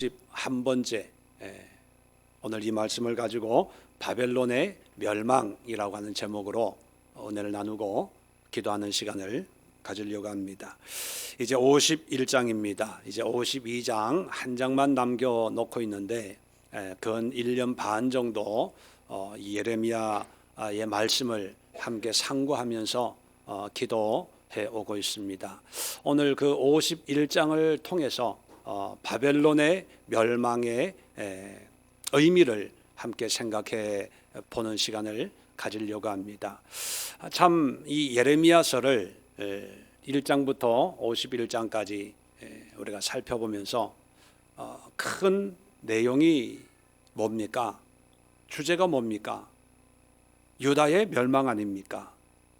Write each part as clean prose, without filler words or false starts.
11번째 오늘 이 말씀을 가지고 바벨론의 멸망이라고 하는 제목으로 은혜를 나누고 기도하는 시간을 가지려고 합니다. 이제 51장입니다. 이제 52장 한 장만 남겨놓고 있는데 근 1년 반 정도 예레미야의 말씀을 함께 상고하면서 기도해 오고 있습니다. 오늘 그 51장을 통해서 바벨론의 멸망의 의미를 함께 생각해 보는 시간을 가지려고 합니다. 참 이 예레미야서를 1장부터 51장까지 우리가 살펴보면서 큰 내용이 뭡니까? 주제가 뭡니까? 유다의 멸망 아닙니까?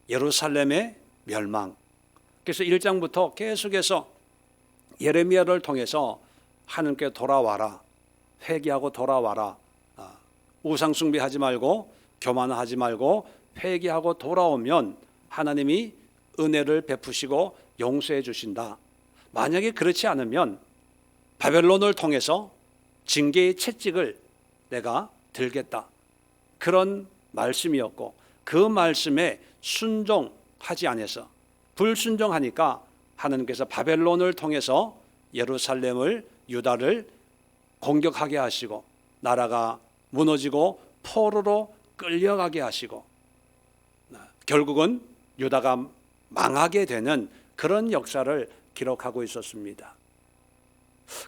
예루살렘의 멸망. 그래서 1장부터 계속해서 예레미야를 통해서 하나님께 돌아와라, 회개하고 돌아와라, 우상 숭배하지 말고 교만하지 말고 회개하고 돌아오면 하나님이 은혜를 베푸시고 용서해 주신다. 만약에 그렇지 않으면 바벨론을 통해서 징계의 채찍을 내가 들겠다. 그런 말씀이었고 그 말씀에 순종하지 않아서 불순종하니까 하나님께서 바벨론을 통해서 예루살렘을 유다를 공격하게 하시고 나라가 무너지고 포로로 끌려가게 하시고 결국은 유다가 망하게 되는 그런 역사를 기록하고 있었습니다.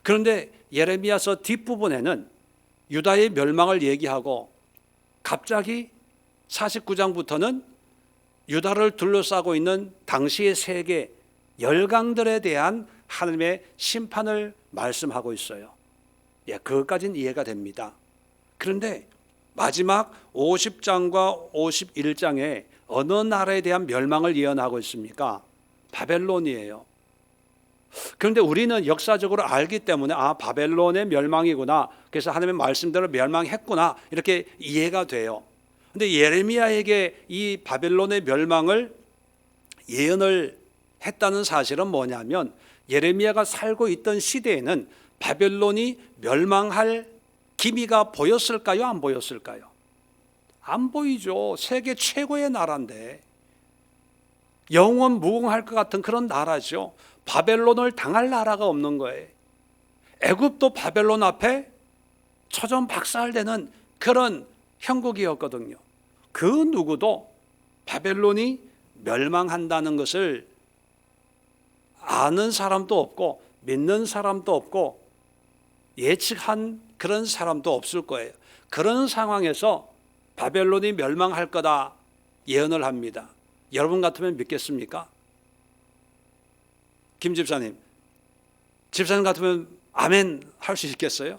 그런데 예레미야서 뒷부분에는 유다의 멸망을 얘기하고 갑자기 49장부터는 유다를 둘러싸고 있는 당시의 세계 열강들에 대한 하나님의 심판을 말씀하고 있어요. 그것까지는 이해가 됩니다. 그런데 마지막 50장과 51장에 어느 나라에 대한 멸망을 예언하고 있습니까? 바벨론이에요. 그런데 우리는 역사적으로 알기 때문에 바벨론의 멸망이구나, 그래서 하나님의 말씀대로 멸망했구나, 이렇게 이해가 돼요. 그런데 예레미야에게 이 바벨론의 멸망을 예언을 했다는 사실은 뭐냐면 예레미야가 살고 있던 시대에는 바벨론이 멸망할 기미가 보였을까요? 안 보였을까요? 안 보이죠. 세계 최고의 나라인데 영원 무궁할 것 같은 그런 나라죠. 바벨론을 당할 나라가 없는 거예요. 애굽도 바벨론 앞에 처전박살되는 그런 형국이었거든요. 그 누구도 바벨론이 멸망한다는 것을 아는 사람도 없고 믿는 사람도 없고 예측한 그런 사람도 없을 거예요. 그런 상황에서 바벨론이 멸망할 거다 예언을 합니다. 여러분 같으면 믿겠습니까? 김 집사님, 집사님 같으면 아멘 할 수 있겠어요?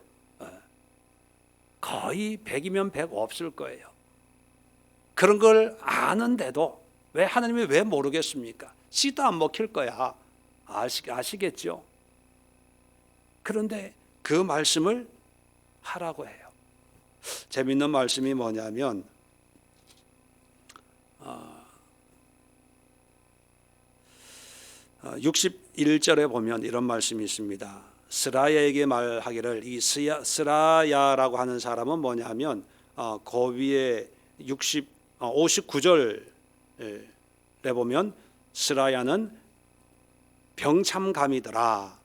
거의 100이면 100 없을 거예요. 그런 걸 아는데도 왜 하나님이 왜 모르겠습니까? 씨도 안 먹힐 거야. 아시겠죠? 그런데 그 말씀을 하라고 해요. 재밌는 말씀이 뭐냐면 61절에 보면 이런 말씀이 있습니다. 스라야에게 말하기를, 이 스라야라고 하는 사람은 뭐냐면 그 위에 59절에 보면 스라야는 병참감이더라.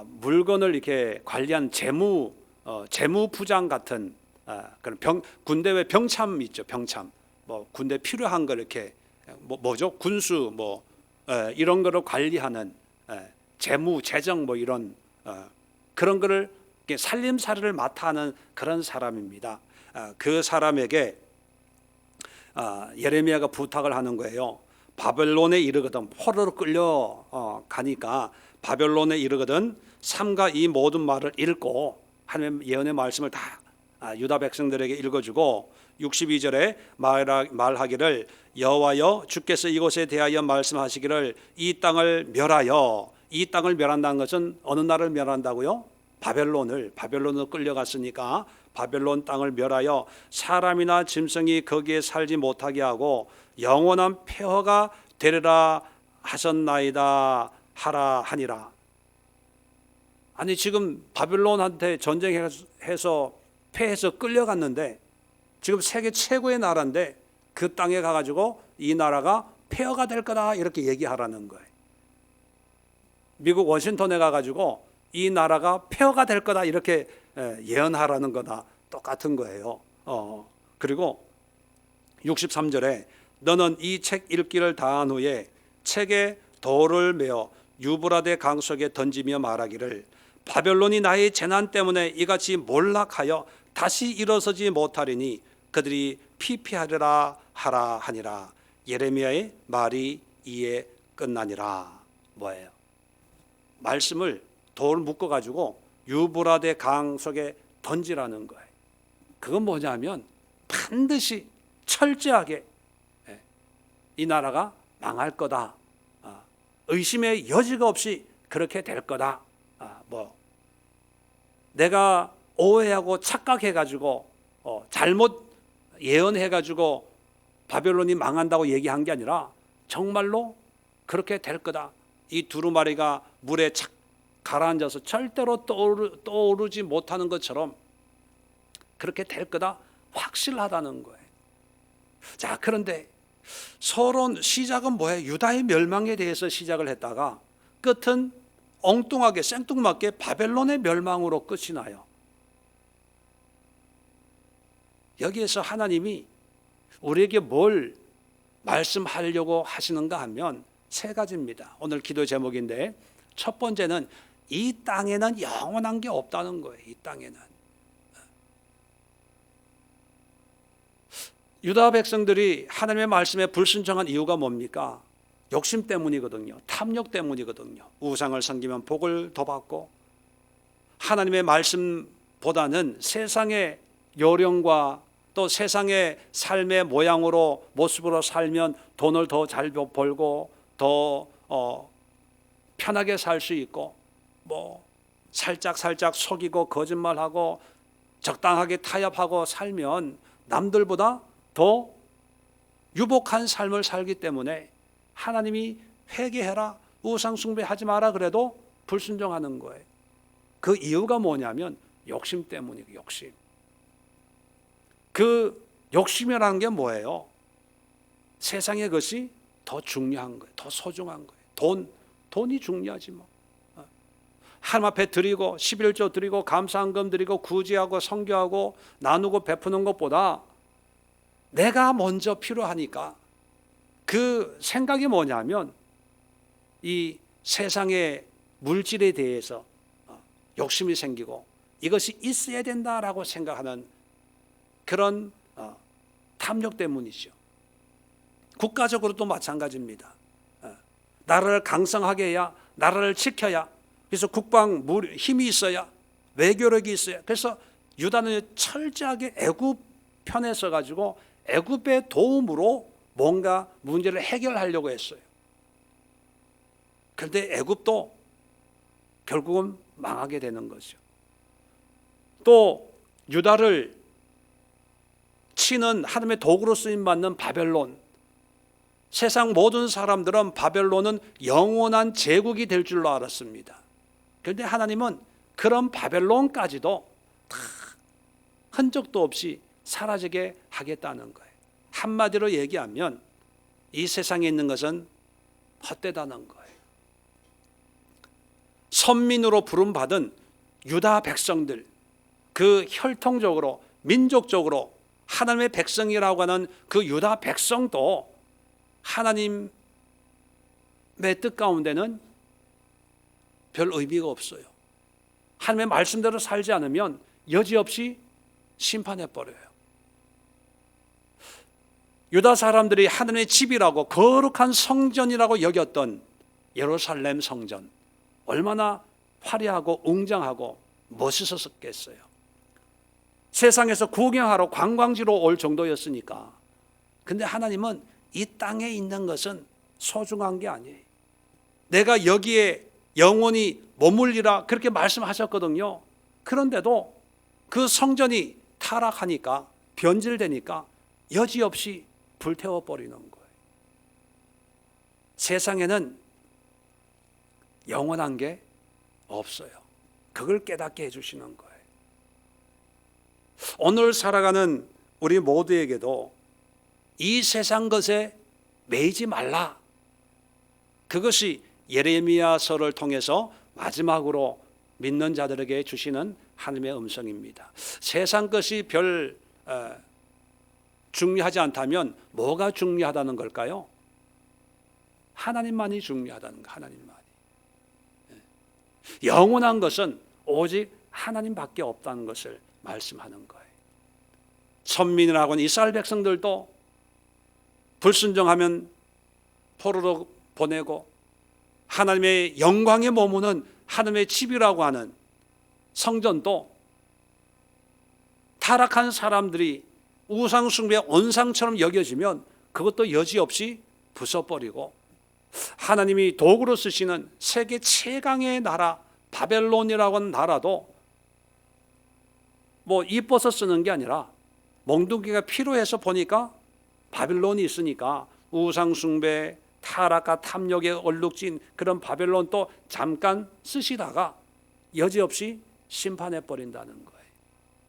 물건을 이렇게 관리한 재무부장 같은 그런 군대에 병참 있죠. 병참, 뭐 군대 필요한 걸 이렇게 뭐죠? 군수 이런 거를 관리하는 재무 재정 이런 그런 거를 살림살이를 맡아 하는 그런 사람입니다. 그 사람에게 예레미야가 부탁을 하는 거예요. 바벨론에 이르거든, 포로로 끌려 가니까 바벨론에 이르거든 삼가 이 모든 말을 읽고 하나님의 예언의 말씀을 다 유다 백성들에게 읽어주고 62절에 말하기를, 여호와여 주께서 이곳에 대하여 말씀하시기를, 이 땅을 멸하여, 이 땅을 멸한다는 것은 어느 나라를 멸한다고요? 바벨론을 끌려갔으니까 바벨론 땅을 멸하여 사람이나 짐승이 거기에 살지 못하게 하고 영원한 폐허가 되리라 하셨나이다 하라 하니라. 아니 지금 바벨론한테 전쟁해서 패해서 끌려갔는데 지금 세계 최고의 나라인데 그 땅에 가가지고 이 나라가 폐허가 될 거다 이렇게 얘기하라는 거예요. 미국 워싱턴에 가가지고 이 나라가 폐허가 될 거다 이렇게 예언하라는 거다 똑같은 거예요. 그리고 63절에 너는 이 책 읽기를 다한 후에 책에 돌을 메어 유브라데 강 속에 던지며 말하기를 바벨론이 나의 재난 때문에 이같이 몰락하여 다시 일어서지 못하리니 그들이 피피하리라 하라 하니라. 예레미야의 말이 이에 끝나니라. 뭐예요? 말씀을 돌 묶어 가지고 유브라데 강 속에 던지라는 거예요. 그건 뭐냐면 반드시 철저하게 이 나라가 망할 거다. 의심의 여지가 없이 그렇게 될 거다. 내가 오해하고 착각해가지고 잘못 예언해가지고 바벨론이 망한다고 얘기한 게 아니라 정말로 그렇게 될 거다. 이 두루마리가 물에 착 가라앉아서 절대로 떠오르지 못하는 것처럼 그렇게 될 거다. 확실하다는 거예요. 자, 그런데 서론 시작은 뭐예요? 유다의 멸망에 대해서 시작을 했다가 끝은 엉뚱하게 생뚱맞게 바벨론의 멸망으로 끝이 나요. 여기에서 하나님이 우리에게 뭘 말씀하려고 하시는가 하면 세 가지입니다. 오늘 기도 제목인데 첫 번째는 이 땅에는 영원한 게 없다는 거예요. 이 땅에는. 유다 백성들이 하나님의 말씀에 불순종한 이유가 뭡니까? 욕심 때문이거든요. 탐욕 때문이거든요. 우상을 섬기면 복을 더 받고 하나님의 말씀보다는 세상의 요령과 또 세상의 삶의 모양으로 모습으로 살면 돈을 더 잘 벌고 더 편하게 살 수 있고 살짝 속이고 거짓말하고 적당하게 타협하고 살면 남들보다 더 유복한 삶을 살기 때문에 하나님이 회개해라, 우상 숭배하지 마라 그래도 불순종하는 거예요. 그 이유가 뭐냐면 욕심 때문이에요. 욕심. 그 욕심이라는 게 뭐예요? 세상의 것이 더 중요한 거예요. 더 소중한 거예요. 돈이 중요하지 뭐. 하나님 앞에 드리고 11조 드리고 감사한금 드리고 구제하고 선교하고 나누고 베푸는 것보다 내가 먼저 필요하니까 그 생각이 뭐냐면 이 세상의 물질에 대해서 욕심이 생기고 이것이 있어야 된다라고 생각하는 그런 탐욕 때문이죠. 국가적으로도 마찬가지입니다. 나라를 강성하게 해야, 나라를 지켜야, 그래서 국방 힘이 있어야, 외교력이 있어야. 그래서 유다는 철저하게 애굽 편에 서가지고 애굽의 도움으로 뭔가 문제를 해결하려고 했어요. 그런데 애굽도 결국은 망하게 되는 거죠. 또 유다를 치는 하나님의 도구로 쓰임받는 바벨론, 세상 모든 사람들은 바벨론은 영원한 제국이 될 줄로 알았습니다. 그런데 하나님은 그런 바벨론까지도 다 흔적도 없이 사라지게 하겠다는 거예요. 한마디로 얘기하면 이 세상에 있는 것은 헛되다는 거예요. 선민으로 부름받은 유다 백성들, 그 혈통적으로 민족적으로 하나님의 백성이라고 하는 그 유다 백성도 하나님의 뜻 가운데는 별 의미가 없어요. 하나님의 말씀대로 살지 않으면 여지없이 심판해버려요. 유다 사람들이 하나님의 집이라고 거룩한 성전이라고 여겼던 예루살렘 성전, 얼마나 화려하고 웅장하고 멋있었겠어요. 세상에서 구경하러 관광지로 올 정도였으니까. 근데 하나님은 이 땅에 있는 것은 소중한 게 아니에요. 내가 여기에 영원히 머물리라 그렇게 말씀하셨거든요. 그런데도 그 성전이 타락하니까, 변질되니까 여지없이 불태워버리는 거예요. 세상에는 영원한 게 없어요. 그걸 깨닫게 해주시는 거예요. 오늘 살아가는 우리 모두에게도 이 세상 것에 매이지 말라. 그것이 예레미야서를 통해서 마지막으로 믿는 자들에게 주시는 하나님의 음성입니다. 세상 것이 별 중요하지 않다면 뭐가 중요하다는 걸까요? 하나님만이 중요하다는 거, 하나님만이. 영원한 것은 오직 하나님밖에 없다는 것을 말씀하는 거예요. 천민이라고 하는 이스라엘 백성들도 불순종하면 포로로 보내고, 하나님의 영광에 머무는 하나님의 집이라고 하는 성전도 타락한 사람들이 우상 숭배의 온상처럼 여겨지면 그것도 여지없이 부숴버리고, 하나님이 도구로 쓰시는 세계 최강의 나라 바벨론이라고 하는 나라도 뭐 이뻐서 쓰는 게 아니라 몽둥이가 필요해서 보니까 바벨론이 있으니까 우상 숭배, 타락과 탐욕에 얼룩진 그런 바벨론 또 잠깐 쓰시다가 여지없이 심판해 버린다는 거예요.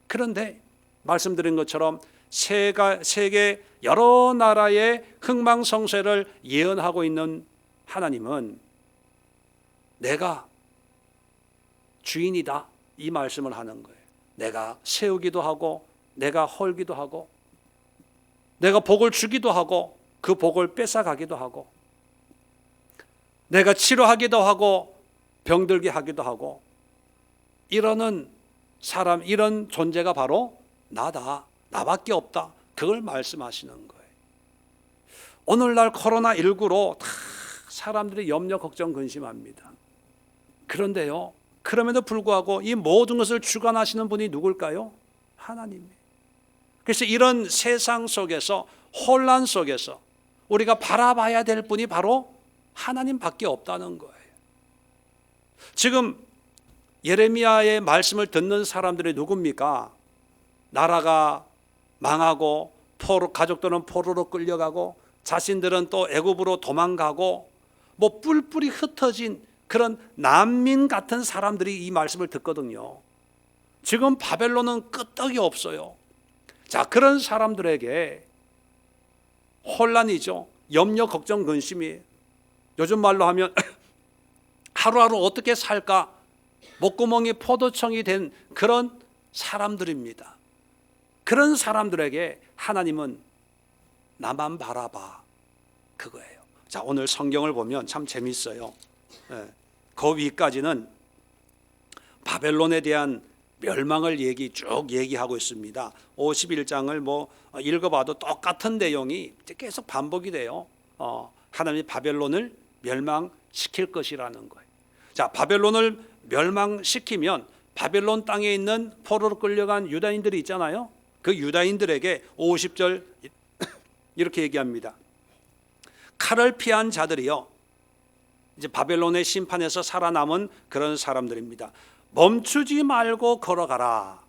그런데 말씀드린 것처럼 세계 여러 나라의 흥망성쇠를 예언하고 있는 하나님은 내가 주인이다, 이 말씀을 하는 거예요. 내가 세우기도 하고 내가 헐기도 하고 내가 복을 주기도 하고 그 복을 뺏어가기도 하고 내가 치료하기도 하고 병들게 하기도 하고, 이러는 사람, 이런 존재가 바로 나다, 나밖에 없다, 그걸 말씀하시는 거예요. 오늘날 코로나19로 다 사람들이 염려, 걱정, 근심합니다. 그런데요, 그럼에도 불구하고 이 모든 것을 주관하시는 분이 누굴까요? 하나님이에요. 그래서 이런 세상 속에서, 혼란 속에서 우리가 바라봐야 될 분이 바로 하나님밖에 없다는 거예요. 지금 예레미야의 말씀을 듣는 사람들이 누굽니까? 나라가 망하고 가족들은 포로로 끌려가고 자신들은 또 애굽으로 도망가고 뭐 뿔뿔이 흩어진 그런 난민 같은 사람들이 이 말씀을 듣거든요. 지금 바벨론은 끄떡이 없어요. 자, 그런 사람들에게 혼란이죠. 염려, 걱정, 근심이, 요즘 말로 하면 하루하루 어떻게 살까 목구멍이 포도청이 된 그런 사람들입니다. 그런 사람들에게 하나님은 나만 바라봐, 그거예요. 자, 오늘 성경을 보면 참 재밌어요. 그 위까지는 바벨론에 대한 멸망을 쭉 얘기하고 있습니다. 51장을 뭐 읽어봐도 똑같은 내용이 계속 반복이 돼요. 하나님이 바벨론을 멸망시킬 것이라는 거예요. 자, 바벨론을 멸망시키면 바벨론 땅에 있는 포로로 끌려간 유다인들이 있잖아요. 그 유다인들에게 50절 이렇게 얘기합니다. 칼을 피한 자들이요, 이제 바벨론의 심판에서 살아남은 그런 사람들입니다. 멈추지 말고 걸어가라.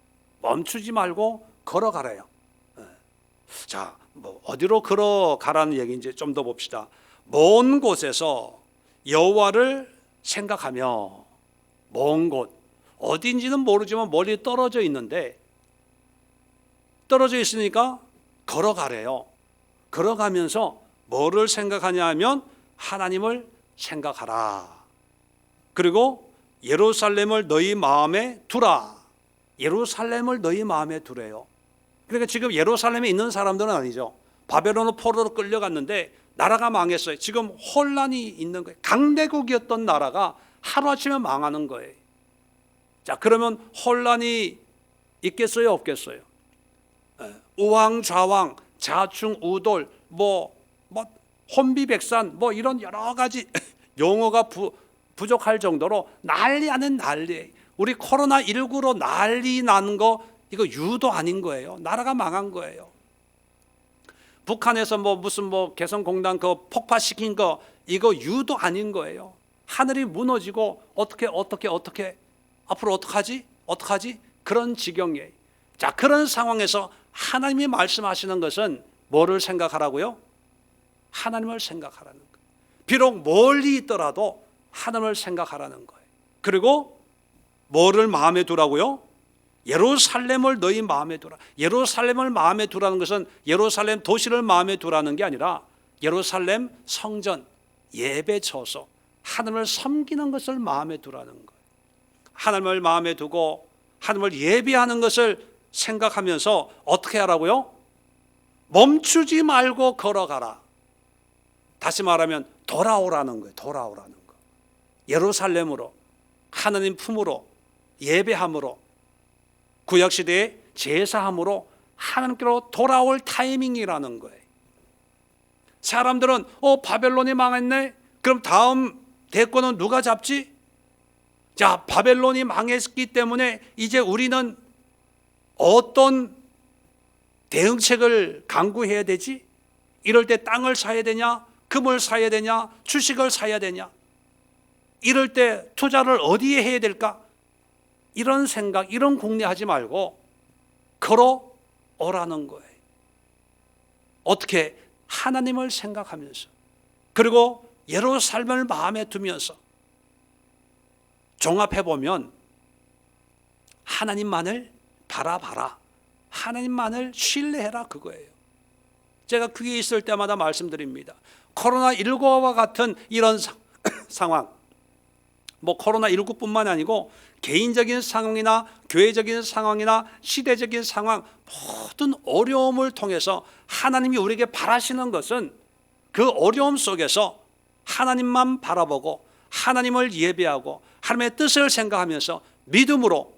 멈추지 말고 걸어가래요. 자, 뭐 어디로 걸어가라는 얘기인지 좀 더 봅시다. 먼 곳에서 여호와를 생각하며, 먼 곳, 어딘지는 모르지만 멀리 떨어져 있는데, 떨어져 있으니까 걸어가래요. 걸어가면서 뭐를 생각하냐 하면 하나님을 생각하라. 그리고 예루살렘을 너희 마음에 두라. 예루살렘을 너희 마음에 두래요. 그러니까 지금 예루살렘에 있는 사람들은 아니죠. 바벨론 포로로 끌려갔는데 나라가 망했어요. 지금 혼란이 있는 거예요. 강대국이었던 나라가 하루아침에 망하는 거예요. 자, 그러면 혼란이 있겠어요, 없겠어요? 우왕좌왕, 자충우돌, 뭐 혼비백산, 뭐 이런 여러 가지 용어가 부족할 정도로 난리 아닌 난리. 우리 코로나19로 난리 나는 거 이거 유도 아닌 거예요. 나라가 망한 거예요. 북한에서 무슨 개성공단 그 폭파시킨 거 이거 유도 아닌 거예요. 하늘이 무너지고 어떻게 앞으로 어떡하지? 그런 지경이에요. 자, 그런 상황에서 하나님이 말씀하시는 것은 뭐를 생각하라고요? 하나님을 생각하라는 거예요. 비록 멀리 있더라도 하나님을 생각하라는 거예요. 그리고 뭐를 마음에 두라고요? 예루살렘을 너희 마음에 두라. 예루살렘을 마음에 두라는 것은 예루살렘 도시를 마음에 두라는 게 아니라 예루살렘 성전, 예배 처소, 하나님을 섬기는 것을 마음에 두라는 거예요. 하나님을 마음에 두고 하나님을 예배하는 것을 생각하면서 어떻게 하라고요? 멈추지 말고 걸어가라. 다시 말하면 돌아오라는 거예요. 돌아오라는 거. 예루살렘으로, 하나님 품으로, 예배함으로, 구약시대의 제사함으로 하나님께로 돌아올 타이밍이라는 거예요. 사람들은 바벨론이 망했네. 그럼 다음 대권은 누가 잡지? 자, 바벨론이 망했기 때문에 이제 우리는 어떤 대응책을 강구해야 되지? 이럴 때 땅을 사야 되냐? 금을 사야 되냐? 주식을 사야 되냐? 이럴 때 투자를 어디에 해야 될까? 이런 생각, 이런 궁리하지 말고 걸어오라는 거예요. 어떻게? 하나님을 생각하면서, 그리고 예루살렘을 마음에 두면서 종합해보면 하나님만을 바라봐라, 하나님만을 신뢰해라, 그거예요. 제가 귀에 있을 때마다 말씀드립니다. 코로나19와 같은 이런 상황, 뭐 코로나19뿐만 아니고 개인적인 상황이나 교회적인 상황이나 시대적인 상황, 모든 어려움을 통해서 하나님이 우리에게 바라시는 것은 그 어려움 속에서 하나님만 바라보고 하나님을 예배하고 하나님의 뜻을 생각하면서 믿음으로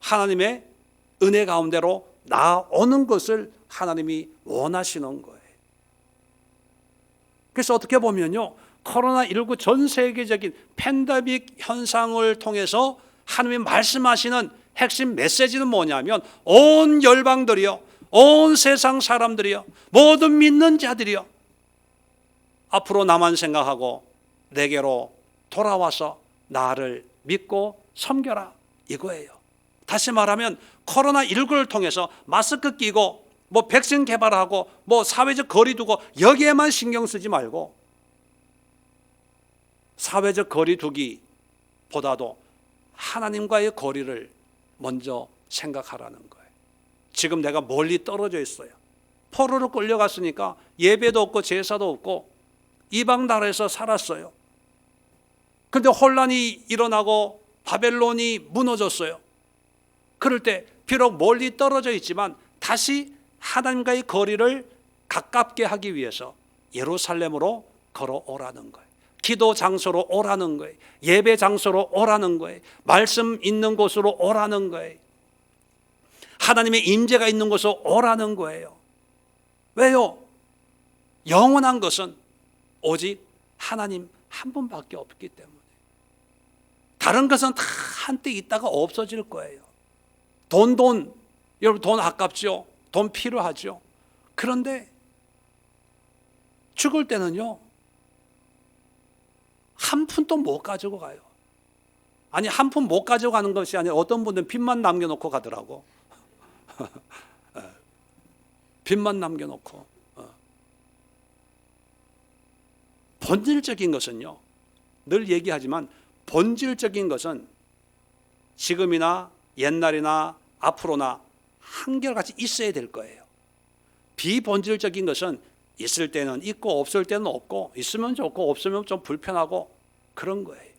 하나님의 은혜 가운데로 나오는 것을 하나님이 원하시는 거예요. 그래서 어떻게 보면요, 코로나19 전 세계적인 팬데믹 현상을 통해서 하나님이 말씀하시는 핵심 메시지는 뭐냐면, 온 열방들이요, 온 세상 사람들이요, 모든 믿는 자들이요, 앞으로 나만 생각하고 내게로 돌아와서 나를 믿고 섬겨라, 이거예요. 다시 말하면 코로나19를 통해서 마스크 끼고 뭐 백신 개발하고 뭐 사회적 거리 두고 여기에만 신경 쓰지 말고, 사회적 거리 두기보다도 하나님과의 거리를 먼저 생각하라는 거예요. 지금 내가 멀리 떨어져 있어요. 포로로 끌려갔으니까 예배도 없고 제사도 없고 이방 나라에서 살았어요. 그런데 혼란이 일어나고 바벨론이 무너졌어요. 그럴 때 비록 멀리 떨어져 있지만 다시 하나님과의 거리를 가깝게 하기 위해서 예루살렘으로 걸어오라는 거예요. 기도 장소로 오라는 거예요. 예배 장소로 오라는 거예요. 말씀 있는 곳으로 오라는 거예요. 하나님의 임재가 있는 곳으로 오라는 거예요. 왜요? 영원한 것은 오직 하나님 한 분밖에 없기 때문에. 다른 것은 다 한때 있다가 없어질 거예요. 돈, 여러분 돈 아깝죠? 돈 필요하죠? 그런데 죽을 때는요, 한 푼도 못 가지고 가요. 아니, 한 푼 못 가지고 가는 것이 아니라 어떤 분들은 빚만 남겨놓고 가더라고. 빚만 남겨놓고. 본질적인 것은요, 늘 얘기하지만 본질적인 것은 지금이나 옛날이나 앞으로나 한결같이 있어야 될 거예요. 비본질적인 것은 있을 때는 있고 없을 때는 없고, 있으면 좋고 없으면 좀 불편하고 그런 거예요.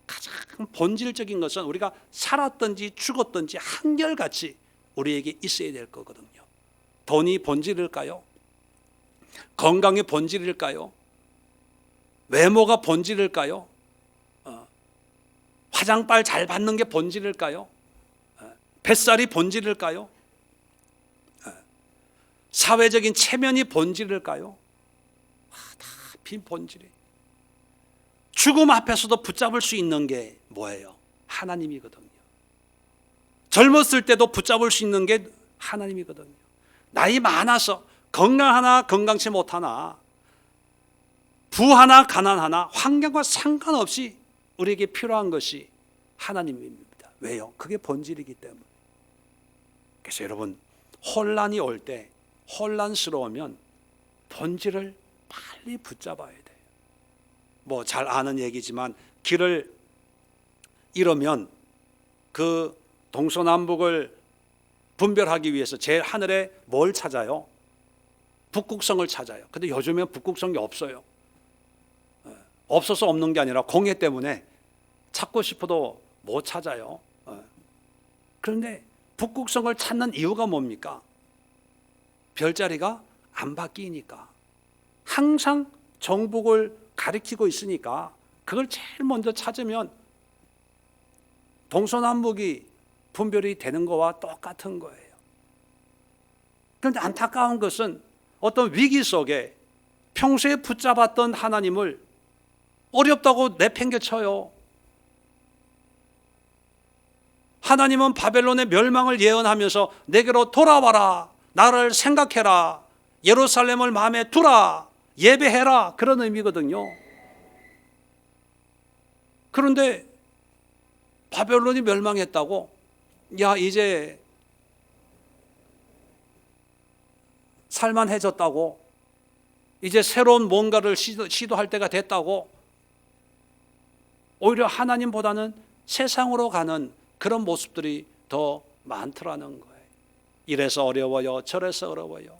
가장 본질적인 것은 우리가 살았든지 죽었든지 한결같이 우리에게 있어야 될 거거든요. 돈이 본질일까요? 건강이 본질일까요? 외모가 본질일까요? 화장빨 잘 받는 게 본질일까요? 뱃살이 본질일까요? 사회적인 체면이 본질일까요? 다 빈본질이. 죽음 앞에서도 붙잡을 수 있는 게 뭐예요? 하나님이거든요. 젊었을 때도 붙잡을 수 있는 게 하나님이거든요. 나이 많아서 건강하나 건강치 못하나, 부하나 가난하나 환경과 상관없이 우리에게 필요한 것이 하나님입니다. 왜요? 그게 본질이기 때문에. 그래서 여러분, 혼란이 올 때, 혼란스러우면 본질을 빨리 붙잡아야 돼요. 뭐 잘 아는 얘기지만 길을 잃으면 그 동서남북을 분별하기 위해서 제일 하늘에 뭘 찾아요? 북극성을 찾아요. 근데 요즘엔 북극성이 없어요. 없어서 없는 게 아니라 공해 때문에 찾고 싶어도 못 찾아요. 그런데 북극성을 찾는 이유가 뭡니까? 별자리가 안 바뀌니까. 항상 정북을 가리키고 있으니까 그걸 제일 먼저 찾으면 동서남북이 분별이 되는 거와 똑같은 거예요. 그런데 안타까운 것은 어떤 위기 속에 평소에 붙잡았던 하나님을 어렵다고 내팽개쳐요. 하나님은 바벨론의 멸망을 예언하면서 내게로 돌아와라, 나를 생각해라, 예루살렘을 마음에 두라, 예배해라, 그런 의미거든요. 그런데 바벨론이 멸망했다고, 야 이제 살만해졌다고, 이제 새로운 뭔가를 시도할 때가 됐다고, 오히려 하나님보다는 세상으로 가는 그런 모습들이 더 많더라는 거예요. 이래서 어려워요, 저래서 어려워요.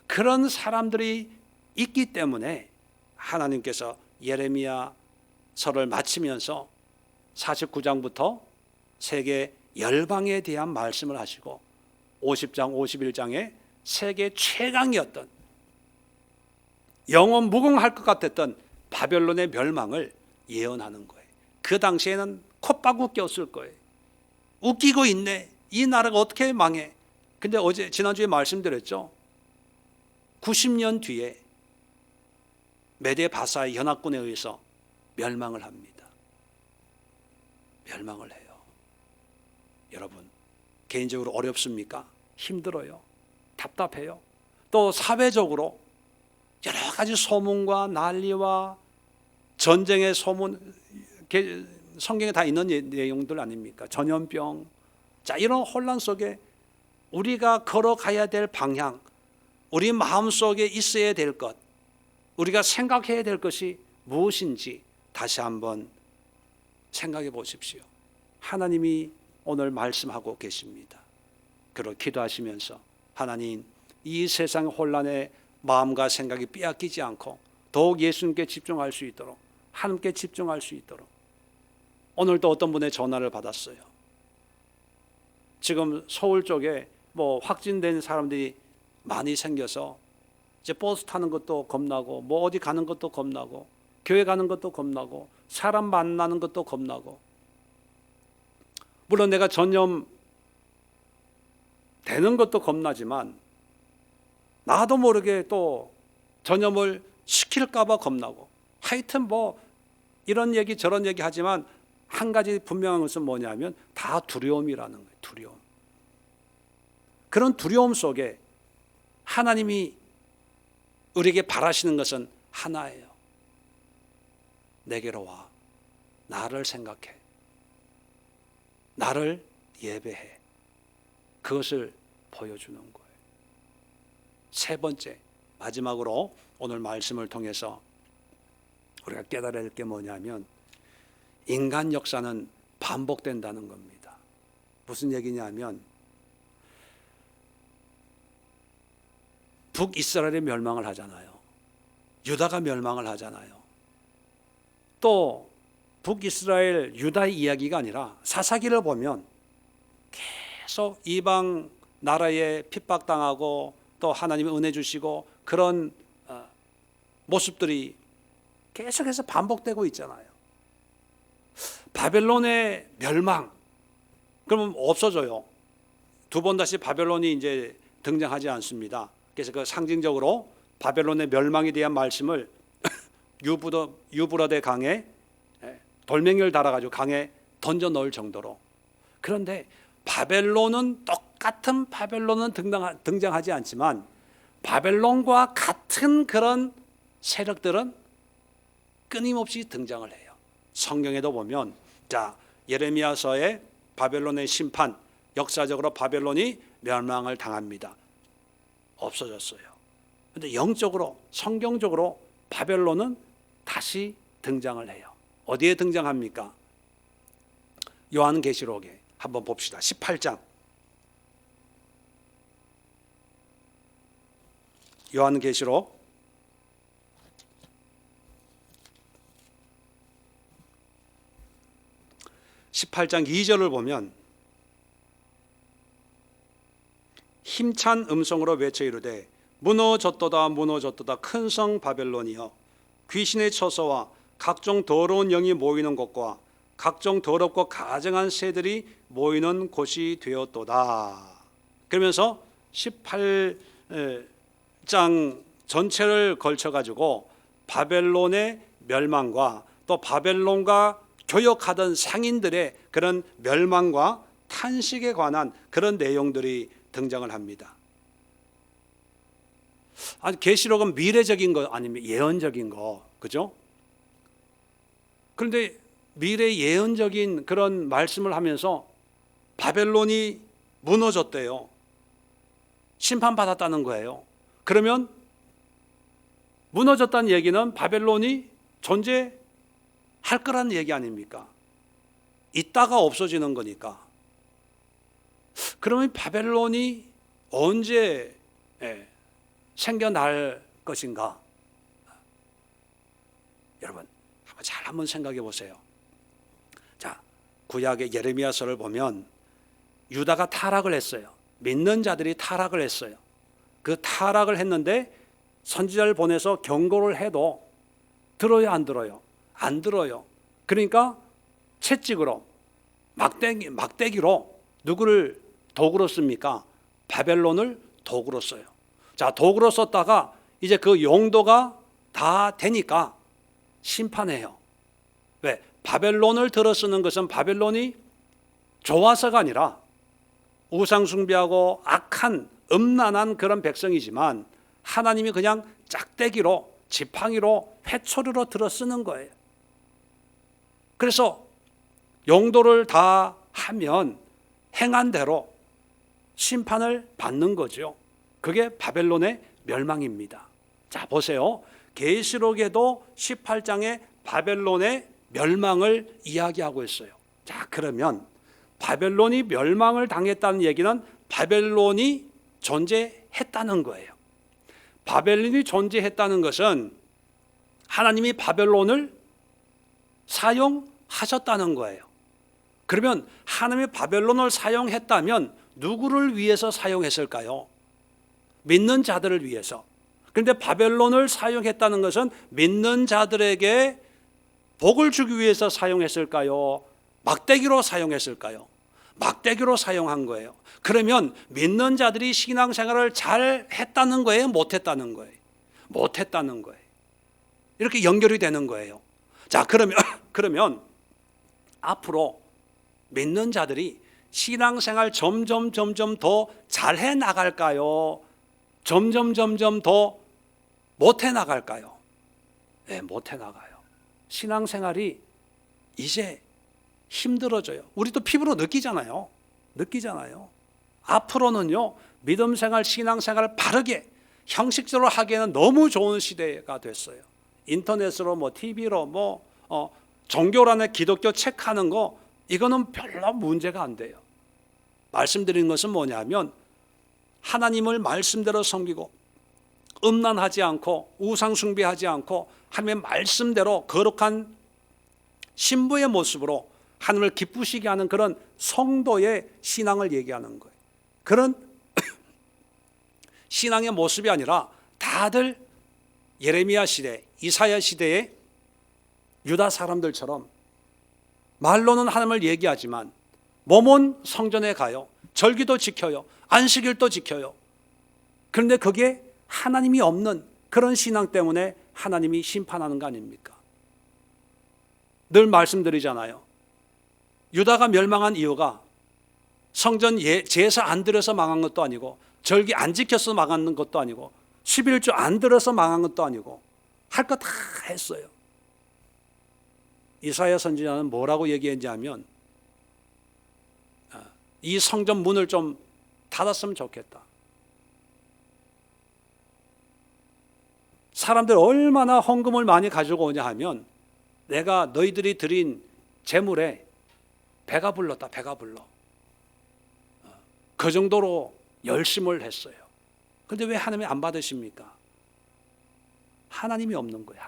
그런 사람들이 있기 때문에 하나님께서 예레미야서를 마치면서 49장부터 세계 열방에 대한 말씀을 하시고 50장, 51장에 세계 최강이었던, 영원 무궁할 것 같았던 바벨론의 멸망을 예언하는 거예요. 그 당시에는 콧방귀 꼈을 거예요. 웃기고 있네, 이 나라가 어떻게 망해. 근데 지난주에 말씀드렸죠. 90년 뒤에 메데 바사의 연합군에 의해서 멸망을 합니다. 멸망을 해요. 여러분, 개인적으로 어렵습니까? 힘들어요. 답답해요. 또 사회적으로 여러 가지 소문과 난리와 전쟁의 소문, 성경에 다 있는 내용들 아닙니까? 전염병. 자, 이런 혼란 속에 우리가 걸어가야 될 방향, 우리 마음속에 있어야 될 것, 우리가 생각해야 될 것이 무엇인지 다시 한번 생각해 보십시오. 하나님이 오늘 말씀하고 계십니다. 그리고 기도하시면서 하나님, 이 세상 혼란에 마음과 생각이 빼앗기지 않고 더욱 예수님께 집중할 수 있도록, 하나님께 집중할 수 있도록. 오늘도 어떤 분의 전화를 받았어요. 지금 서울 쪽에 확진된 사람들이 많이 생겨서 이제 버스 타는 것도 겁나고, 어디 가는 것도 겁나고, 교회 가는 것도 겁나고, 사람 만나는 것도 겁나고. 물론 내가 전염 되는 것도 겁나지만 나도 모르게 또 전염을 시킬까 봐 겁나고. 하여튼 이런 얘기 저런 얘기 하지만 한 가지 분명한 것은 뭐냐면 다 두려움이라는 거예요. 두려움. 그런 두려움 속에 하나님이 우리에게 바라시는 것은 하나예요. 내게로 와. 나를 생각해. 나를 예배해. 그것을 보여주는 거예요. 세 번째, 마지막으로 오늘 말씀을 통해서 우리가 깨달아야 할 게 뭐냐면 인간 역사는 반복된다는 겁니다. 무슨 얘기냐면 북이스라엘이 멸망을 하잖아요. 유다가 멸망을 하잖아요. 또 북이스라엘 유다의 이야기가 아니라 사사기를 보면 계속 이방 나라에 핍박당하고 또 하나님의 은혜 주시고 그런 모습들이 계속해서 반복되고 있잖아요. 바벨론의 멸망, 그러면 없어져요. 두 번 다시 바벨론이 이제 등장하지 않습니다. 그래서 그 상징적으로 바벨론의 멸망에 대한 말씀을 유브라데 강에 돌멩이를 달아가지고 강에 던져 넣을 정도로. 그런데 바벨론은 똑같은 바벨론은 등장하지 않지만 바벨론과 같은 그런 세력들은 끊임없이 등장을 해요. 성경에도 보면 예레미야서의 바벨론의 심판, 역사적으로 바벨론이 멸망을 당합니다. 없어졌어요. 그런데 영적으로, 성경적으로 바벨론은 다시 등장을 해요. 어디에 등장합니까? 요한계시록에 한번 봅시다. 18장. 요한계시록 18장 2절을 보면 힘찬 음성으로 외쳐 이르되 무너졌도다 무너졌도다 큰 성 바벨론이여 귀신의 처소와 각종 더러운 영이 모이는 곳과 각종 더럽고 가증한 새들이 모이는 곳이 되었도다. 그러면서 18장 전체를 걸쳐 가지고 바벨론의 멸망과 또 바벨론과 교역하던 상인들의 그런 멸망과 탄식에 관한 그런 내용들이 등장을 합니다. 아니, 계시록은 미래적인 거 아니면 예언적인 거, 그죠? 그런데 미래 예언적인 그런 말씀을 하면서 바벨론이 무너졌대요. 심판받았다는 거예요. 그러면 무너졌다는 얘기는 바벨론이 존재할 거라는 얘기 아닙니까? 있다가 없어지는 거니까. 그러면 바벨론이 언제 생겨날 것인가? 여러분 한번 생각해 보세요. 자, 구약의 예레미야서를 보면 유다가 타락을 했어요. 믿는 자들이 타락을 했어요. 그 타락을 했는데 선지자를 보내서 경고를 해도 들어요, 안 들어요? 안 들어요. 그러니까 채찍으로 막대기로 누구를 도구로 씁니까? 바벨론을 도구로 써요. 자, 도구로 썼다가 이제 그 용도가 다 되니까 심판해요. 왜? 바벨론을 들어 쓰는 것은 바벨론이 좋아서가 아니라 우상 숭배하고 악한 음란한 그런 백성이지만 하나님이 그냥 짝대기로 지팡이로 회초리로 들어 쓰는 거예요. 그래서 용도를 다 하면 행한 대로 심판을 받는 거죠. 그게 바벨론의 멸망입니다. 자, 보세요. 계시록에도 18장에 바벨론의 멸망을 이야기하고 있어요. 자, 그러면 바벨론이 멸망을 당했다는 얘기는 바벨론이 존재했다는 거예요. 바벨론이 존재했다는 것은 하나님이 바벨론을 사용하셨다는 거예요. 그러면 하나님이 바벨론을 사용했다면 누구를 위해서 사용했을까요? 믿는 자들을 위해서. 그런데 바벨론을 사용했다는 것은 믿는 자들에게 복을 주기 위해서 사용했을까요? 막대기로 사용했을까요? 막대기로 사용한 거예요. 그러면 믿는 자들이 신앙생활을 잘 했다는 거예요? 못했다는 거예요? 못했다는 거예요. 이렇게 연결이 되는 거예요. 자, 그러면 앞으로 믿는 자들이 신앙생활 점점 더 잘해 나갈까요? 점점 더 못해 나갈까요? 네, 못해 나가요. 신앙생활이 이제 힘들어져요. 우리도 피부로 느끼잖아요. 앞으로는요, 믿음생활, 신앙생활을 바르게 형식적으로 하기에는 너무 좋은 시대가 됐어요. 인터넷으로 TV로 종교란에 기독교 체크하는 거 이거는 별로 문제가 안 돼요. 말씀드리는 것은 뭐냐면 하나님을 말씀대로 섬기고 음란하지 않고 우상 숭배하지 않고 하나님의 말씀대로 거룩한 신부의 모습으로 하나님을 기쁘시게 하는 그런 성도의 신앙을 얘기하는 거예요. 그런 신앙의 모습이 아니라 다들 예레미야 시대, 이사야 시대의 유다 사람들처럼 말로는 하나님을 얘기하지만 몸은 성전에 가요. 절기도 지켜요. 안식일도 지켜요. 그런데 그게 하나님이 없는 그런 신앙 때문에 하나님이 심판하는 거 아닙니까? 늘 말씀드리잖아요. 유다가 멸망한 이유가 성전 제사 안 드려서 망한 것도 아니고 절기 안 지켜서 망한 것도 아니고 11조 안 들어서 망한 것도 아니고 할 거 다 했어요. 이사야 선지자는 뭐라고 얘기했는지 하면 이 성전 문을 좀 닫았으면 좋겠다. 사람들 얼마나 헌금을 많이 가지고 오냐 하면 내가 너희들이 드린 재물에 배가 불렀다. 배가 불러. 그 정도로 열심을 했어요. 그런데 왜 하나님이 안 받으십니까? 하나님이 없는 거예요.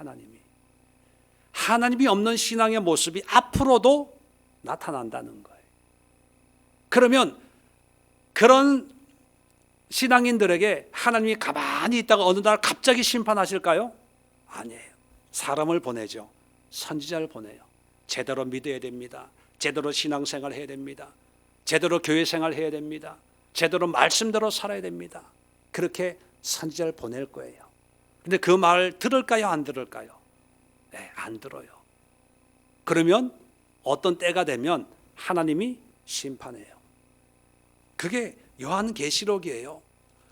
하나님이 없는 신앙의 모습이 앞으로도 나타난다는 거예요. 그러면 그런 신앙인들에게 하나님이 가만히 있다가 어느 날 갑자기 심판하실까요? 아니에요. 사람을 보내죠. 선지자를 보내요. 제대로 믿어야 됩니다. 제대로 신앙생활 해야 됩니다. 제대로 교회생활 해야 됩니다. 제대로 말씀대로 살아야 됩니다. 그렇게 선지자를 보낼 거예요. 근데 그 말 들을까요? 안 들을까요? 네, 안 들어요. 그러면 어떤 때가 되면 하나님이 심판해요. 그게 요한계시록이에요.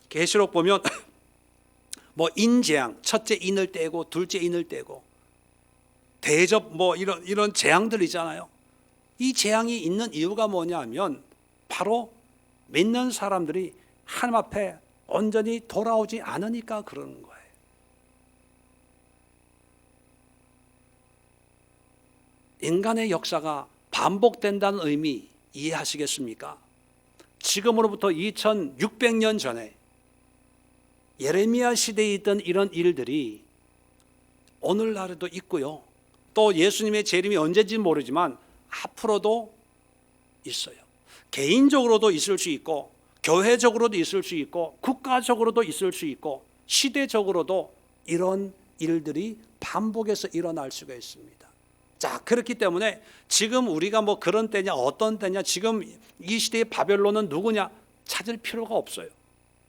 계시록 보면 뭐 인재앙, 첫째 인을 떼고 둘째 인을 떼고 대접 뭐 이런 재앙들 있잖아요. 이 재앙이 있는 이유가 뭐냐면 바로 믿는 사람들이 하나님 앞에 온전히 돌아오지 않으니까 그러는 거예요. 인간의 역사가 반복된다는 의미 이해하시겠습니까? 지금으로부터 2600년 전에 예레미야 시대에 있던 이런 일들이 오늘날에도 있고요. 또 예수님의 재림이 언제인지 모르지만 앞으로도 있어요. 개인적으로도 있을 수 있고 교회적으로도 있을 수 있고 국가적으로도 있을 수 있고 시대적으로도 이런 일들이 반복해서 일어날 수가 있습니다. 자, 그렇기 때문에 지금 우리가 뭐 그런 때냐 어떤 때냐 지금 이 시대의 바벨론은 누구냐 찾을 필요가 없어요.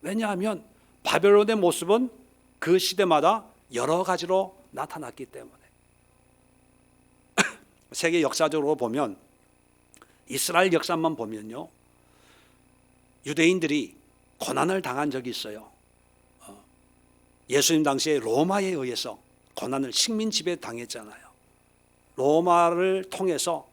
왜냐하면 바벨론의 모습은 그 시대마다 여러 가지로 나타났기 때문에. 세계 역사적으로 보면 이스라엘 역사만 보면요, 유대인들이 고난을 당한 적이 있어요. 예수님 당시에 로마에 의해서 고난을 식민 지배 당했잖아요. 로마를 통해서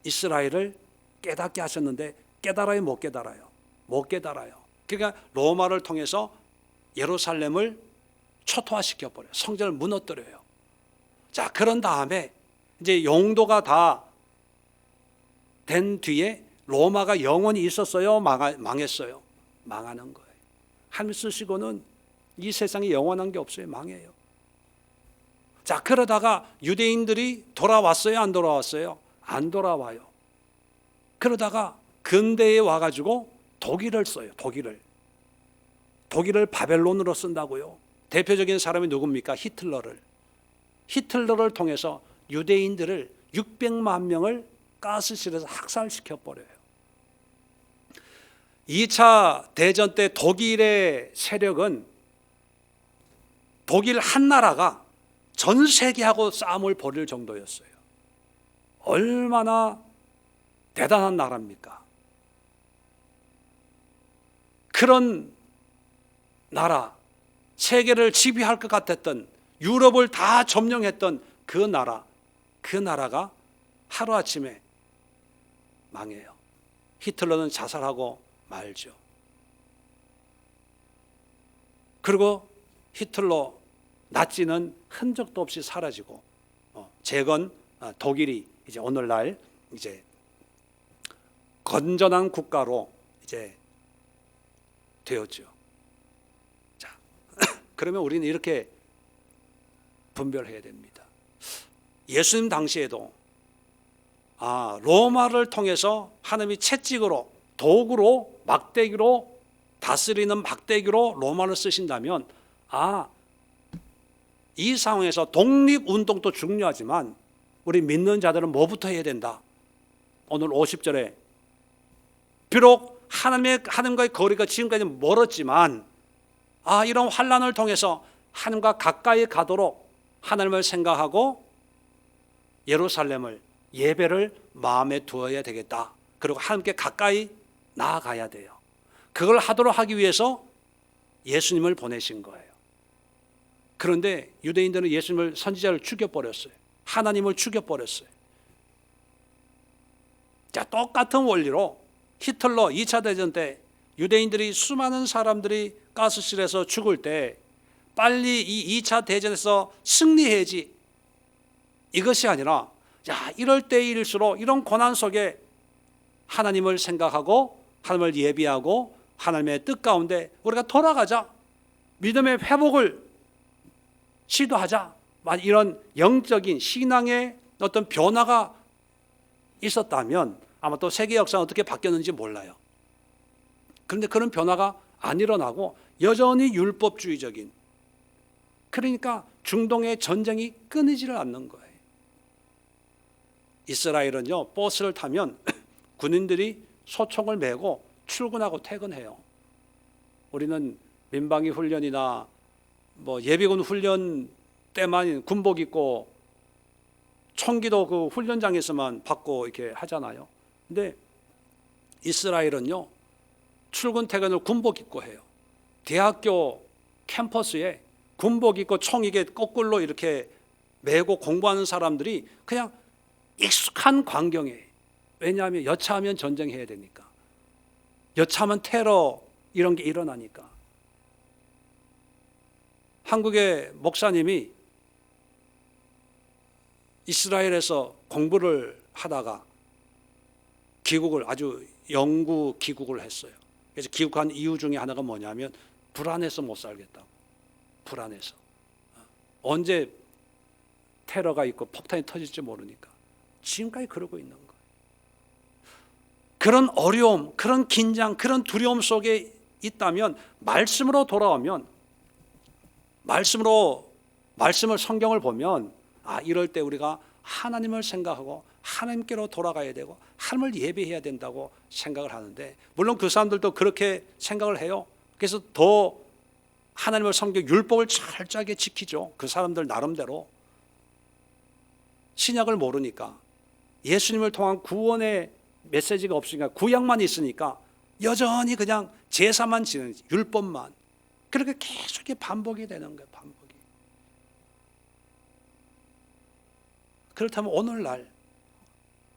이스라엘을 깨닫게 하셨는데 깨달아요, 못 깨달아요? 못 깨달아요. 그러니까 로마를 통해서 예루살렘을 초토화시켜 버려요. 성전을 무너뜨려요. 자, 그런 다음에 이제 용도가 다 된 뒤에 로마가 영원히 있었어요, 망했어요? 망하는 거예요. 하나님 쓰시고는 이 세상에 영원한 게 없어요. 망해요. 자, 그러다가 유대인들이 돌아왔어요, 안 돌아왔어요? 안 돌아와요. 그러다가 근대에 와가지고 독일을 써요. 독일을 바벨론으로 쓴다고요. 대표적인 사람이 누굽니까? 히틀러를 통해서 유대인들을 600만 명을 가스실에서 학살시켜 버려요. 2차 대전 때 독일의 세력은 독일 한 나라가 전 세계하고 싸움을 벌일 정도였어요. 얼마나 대단한 나라입니까? 그런 나라, 세계를 지배할 것 같았던, 유럽을 다 점령했던 그 나라가 하루아침에 망해요. 히틀러는 자살하고 말죠. 그리고 히틀러, 나치는 흔적도 없이 사라지고 재건 독일이 이제 오늘날 이제 건전한 국가로 이제 되었죠. 자, 그러면 우리는 이렇게 분별해야 됩니다. 예수님 당시에도 로마를 통해서 하나님이 채찍으로, 도구로, 막대기로 다스리는 막대기로 로마를 쓰신다면 이 상황에서 독립운동도 중요하지만 우리 믿는 자들은 뭐부터 해야 된다? 오늘 50절에 비록 하나님과의 거리가 지금까지 멀었지만 이런 환난을 통해서 하나님과 가까이 가도록 하나님을 생각하고 예루살렘을, 예배를 마음에 두어야 되겠다. 그리고 하나님께 가까이 나아가야 돼요. 그걸 하도록 하기 위해서 예수님을 보내신 거예요. 그런데 유대인들은 예수님을, 선지자를 죽여버렸어요. 하나님을 죽여버렸어요. 자, 똑같은 원리로 히틀러 2차 대전 때 유대인들이, 수많은 사람들이 가스실에서 죽을 때 빨리 이 2차 대전에서 승리해야지, 이것이 아니라 자, 이럴 때일수록 이런 고난 속에 하나님을 생각하고 하나님을 예비하고 하나님의 뜻 가운데 우리가 돌아가자. 믿음의 회복을 시도하자. 이런 영적인 신앙의 어떤 변화가 있었다면 아마 또 세계 역사는 어떻게 바뀌었는지 몰라요. 그런데 그런 변화가 안 일어나고 여전히 율법주의적인, 그러니까 중동의 전쟁이 끊이지를 않는 거예요. 이스라엘은요, 버스를 타면 군인들이 소총을 메고 출근하고 퇴근해요. 우리는 민방위 훈련이나 예비군 훈련 때만 군복 입고 총기도 그 훈련장에서만 받고 이렇게 하잖아요. 근데 이스라엘은요, 출근 퇴근을 군복 입고 해요. 대학교 캠퍼스에 군복 입고 총 이게 거꾸로 이렇게 메고 공부하는 사람들이 그냥 익숙한 광경에, 왜냐하면 여차하면 전쟁해야 되니까, 여차하면 테러 이런 게 일어나니까. 한국의 목사님이 이스라엘에서 공부를 하다가 귀국을, 아주 영구 귀국을 했어요. 그래서 귀국한 이유 중에 하나가 뭐냐면 불안해서 못 살겠다고. 불안해서. 언제 테러가 있고 폭탄이 터질지 모르니까. 지금까지 그러고 있는 거예요. 그런 어려움, 그런 긴장, 그런 두려움 속에 있다면 말씀으로 돌아오면, 말씀을 성경을 보면 이럴 때 우리가 하나님을 생각하고 하나님께로 돌아가야 되고 하나님을 예배해야 된다고 생각을 하는데, 물론 그 사람들도 그렇게 생각을 해요. 그래서 더 하나님을 성경 율법을 철저하게 지키죠. 그 사람들 나름대로. 신약을 모르니까, 예수님을 통한 구원의 메시지가 없으니까, 구약만 있으니까 여전히 그냥 제사만 지내는, 율법만. 그렇게 계속 반복이 되는 거예요. 반복이. 그렇다면 오늘날,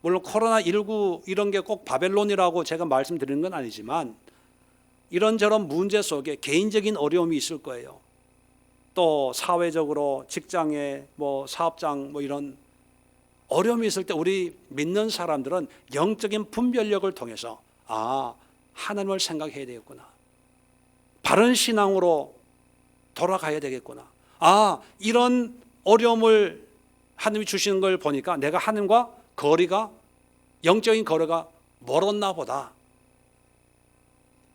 물론 코로나19 이런 게 꼭 바벨론이라고 제가 말씀드리는 건 아니지만, 이런저런 문제 속에 개인적인 어려움이 있을 거예요. 또 사회적으로 직장에 사업장 이런 어려움이 있을 때 우리 믿는 사람들은 영적인 분별력을 통해서 하나님을 생각해야 되겠구나. 바른 신앙으로 돌아가야 되겠구나. 이런 어려움을 하나님이 주시는 걸 보니까 내가 하나님과 영적인 거리가 멀었나 보다.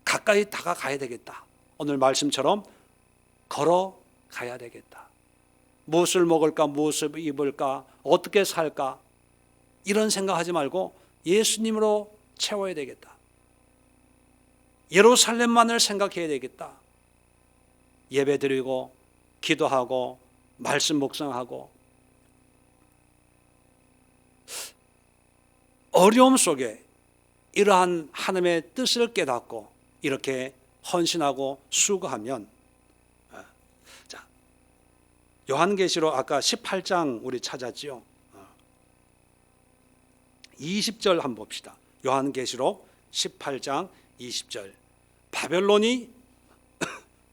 가까이 다가가야 되겠다. 오늘 말씀처럼 걸어가야 되겠다. 무엇을 먹을까, 무엇을 입을까, 어떻게 살까, 이런 생각하지 말고 예수님으로 채워야 되겠다. 예루살렘만을 생각해야 되겠다. 예배드리고 기도하고 말씀 묵상하고, 어려움 속에 이러한 하나님의 뜻을 깨닫고 이렇게 헌신하고 수고하면, 자, 요한계시록 아까 18장 우리 찾았지요. 20절 한번 봅시다. 요한계시록 18장 20절. 바벨론이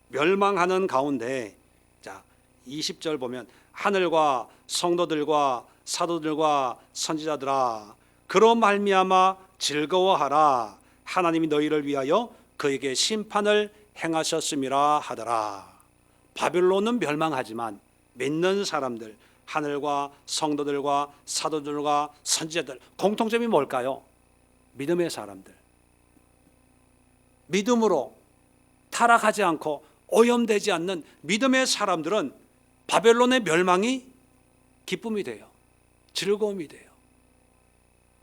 멸망하는 가운데, 자, 20절 보면 하늘과 성도들과 사도들과 선지자들아, 그로 말미암아 즐거워하라. 하나님이 너희를 위하여 그에게 심판을 행하셨음이라 하더라. 바벨론은 멸망하지만 믿는 사람들, 하늘과 성도들과 사도들과 선지자들, 공통점이 뭘까요? 믿음의 사람들. 믿음으로 타락하지 않고 오염되지 않는 믿음의 사람들은 바벨론의 멸망이 기쁨이 돼요. 즐거움이 돼요.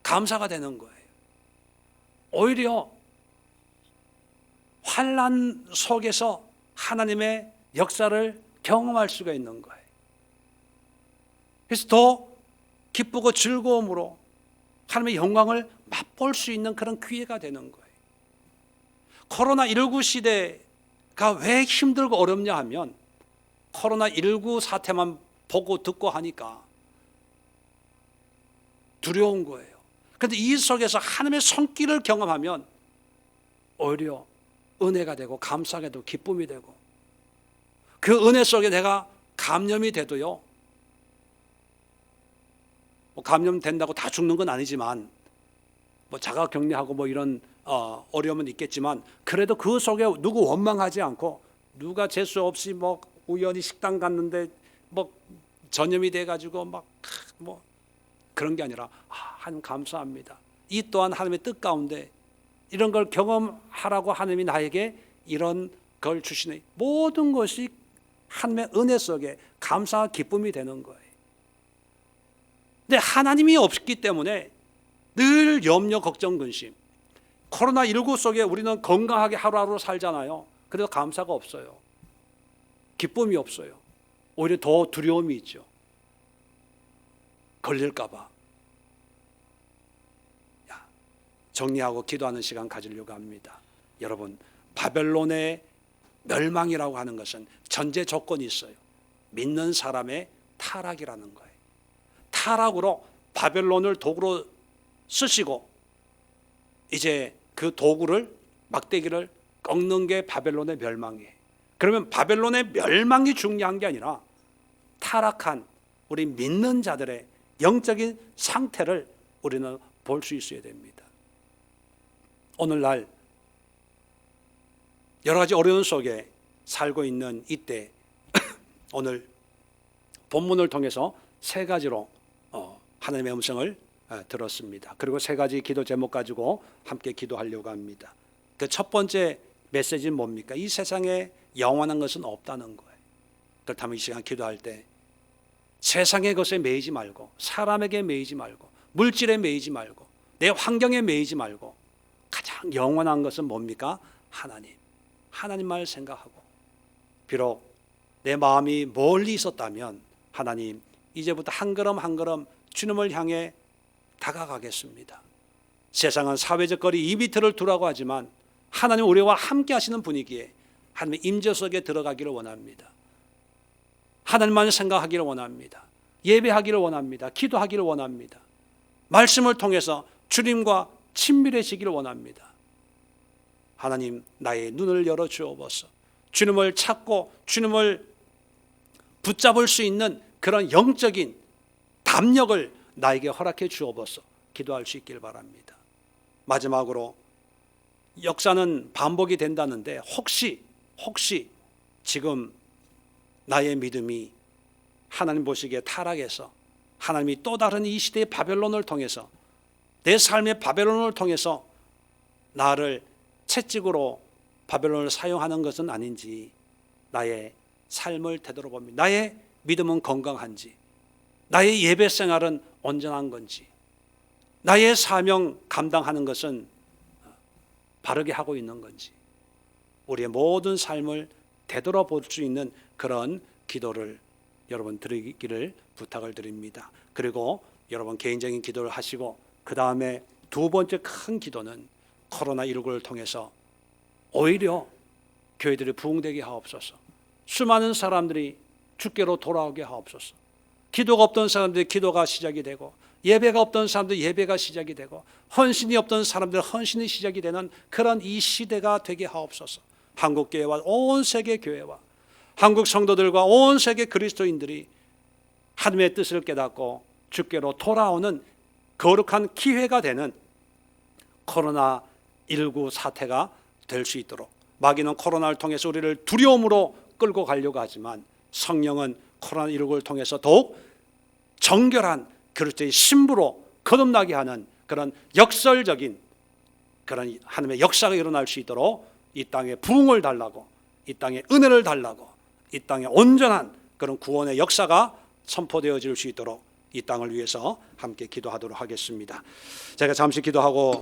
감사가 되는 거예요. 오히려 환난 속에서 하나님의 역사를 경험할 수가 있는 거예요. 그래서 더 기쁘고 즐거움으로 하나님의 영광을 맛볼 수 있는 그런 기회가 되는 거예요. 코로나19 시대가 왜 힘들고 어렵냐 하면, 코로나19 사태만 보고 듣고 하니까 두려운 거예요. 그런데 이 속에서 하나님의 손길을 경험하면 오히려 은혜가 되고 감사가 되고 기쁨이 되고, 그 은혜 속에 내가 감염이 돼도요, 뭐 감염된다고 다 죽는 건 아니지만 뭐 자가격리하고 뭐 이런 어려움은 있겠지만 그래도 그 속에 누구 원망하지 않고 누가 재수 없이 뭐 우연히 식당 갔는데 뭐 전염이 돼가지고 막 뭐 그런 게 아니라 하나님 감사합니다. 이 또한 하나님의 뜻 가운데 이런 걸 경험하라고 하나님이 나에게 이런 걸 주시네. 모든 것이 하나님의 은혜 속에 감사와 기쁨이 되는 거예요. 근데 하나님이 없기 때문에 늘 염려, 걱정, 근심. 코로나19 속에 우리는 건강하게 하루하루 살잖아요. 그래도 감사가 없어요. 기쁨이 없어요. 오히려 더 두려움이 있죠. 걸릴까 봐. 정리하고 기도하는 시간 가지려고 합니다. 여러분, 바벨론의 멸망이라고 하는 것은 전제 조건이 있어요. 믿는 사람의 타락이라는 거예요. 타락으로 바벨론을 도구로 쓰시고 이제 그 도구를 막대기를 꺾는 게 바벨론의 멸망이에요. 그러면 바벨론의 멸망이 중요한 게 아니라 타락한 우리 믿는 자들의 영적인 상태를 우리는 볼 수 있어야 됩니다. 오늘날 여러 가지 어려움 속에 살고 있는 이때 오늘 본문을 통해서 세 가지로 하나님의 음성을 들었습니다. 그리고 세 가지 기도 제목 가지고 함께 기도하려고 합니다. 그 첫 번째 메시지는 뭡니까? 이 세상에 영원한 것은 없다는 거예요. 그렇다면 이 시간 기도할 때 세상의 것에 매이지 말고 사람에게 매이지 말고 물질에 매이지 말고 내 환경에 매이지 말고 가장 영원한 것은 뭡니까? 하나님만을 생각하고 비록 내 마음이 멀리 있었다면 하나님 이제부터 한 걸음 한 걸음 주님을 향해 다가가겠습니다. 세상은 사회적 거리 2미터를 두라고 하지만 하나님 우리와 함께 하시는 분위기에 하나님의 임재 속에 들어가기를 원합니다. 하나님만을 생각하기를 원합니다. 예배하기를 원합니다. 기도하기를 원합니다. 말씀을 통해서 주님과 친밀해지기를 원합니다. 하나님 나의 눈을 열어 주옵소서. 주님을 찾고 주님을 붙잡을 수 있는 그런 영적인 담력을 나에게 허락해 주옵소서. 기도할 수 있길 바랍니다. 마지막으로 역사는 반복이 된다는데 혹시 지금 나의 믿음이 하나님 보시기에 타락해서 하나님이 또 다른 이 시대의 바벨론을 통해서 내 삶의 바벨론을 통해서 나를 채찍으로 바벨론을 사용하는 것은 아닌지 나의 삶을 되돌아봅니다. 나의 믿음은 건강한지 나의 예배 생활은 온전한 건지 나의 사명 감당하는 것은 바르게 하고 있는 건지 우리의 모든 삶을 되돌아볼 수 있는 그런 기도를 여러분 드리기를 부탁을 드립니다. 그리고 여러분 개인적인 기도를 하시고 그 다음에 두 번째 큰 기도는 코로나19를 통해서 오히려 교회들이 부흥되게 하옵소서. 수많은 사람들이 주께로 돌아오게 하옵소서. 기도가 없던 사람들이 기도가 시작이 되고 예배가 없던 사람들 예배가 시작이 되고 헌신이 없던 사람들 헌신이 시작이 되는 그런 이 시대가 되게 하옵소서. 한국교회와 온 세계 교회와 한국 성도들과 온 세계 그리스도인들이 하나님의 뜻을 깨닫고 주께로 돌아오는 거룩한 기회가 되는 코로나19 사태가 될 수 있도록 마귀는 코로나를 통해서 우리를 두려움으로 끌고 가려고 하지만 성령은 코로나19를 통해서 더욱 정결한 그리스도의 신부로 거듭나게 하는 그런 역설적인 그런 하나님의 역사가 일어날 수 있도록 이 땅에 부흥을 달라고 이 땅에 은혜를 달라고 이 땅에 온전한 그런 구원의 역사가 선포되어질 수 있도록 이 땅을 위해서 함께 기도하도록 하겠습니다. 제가 잠시 기도하고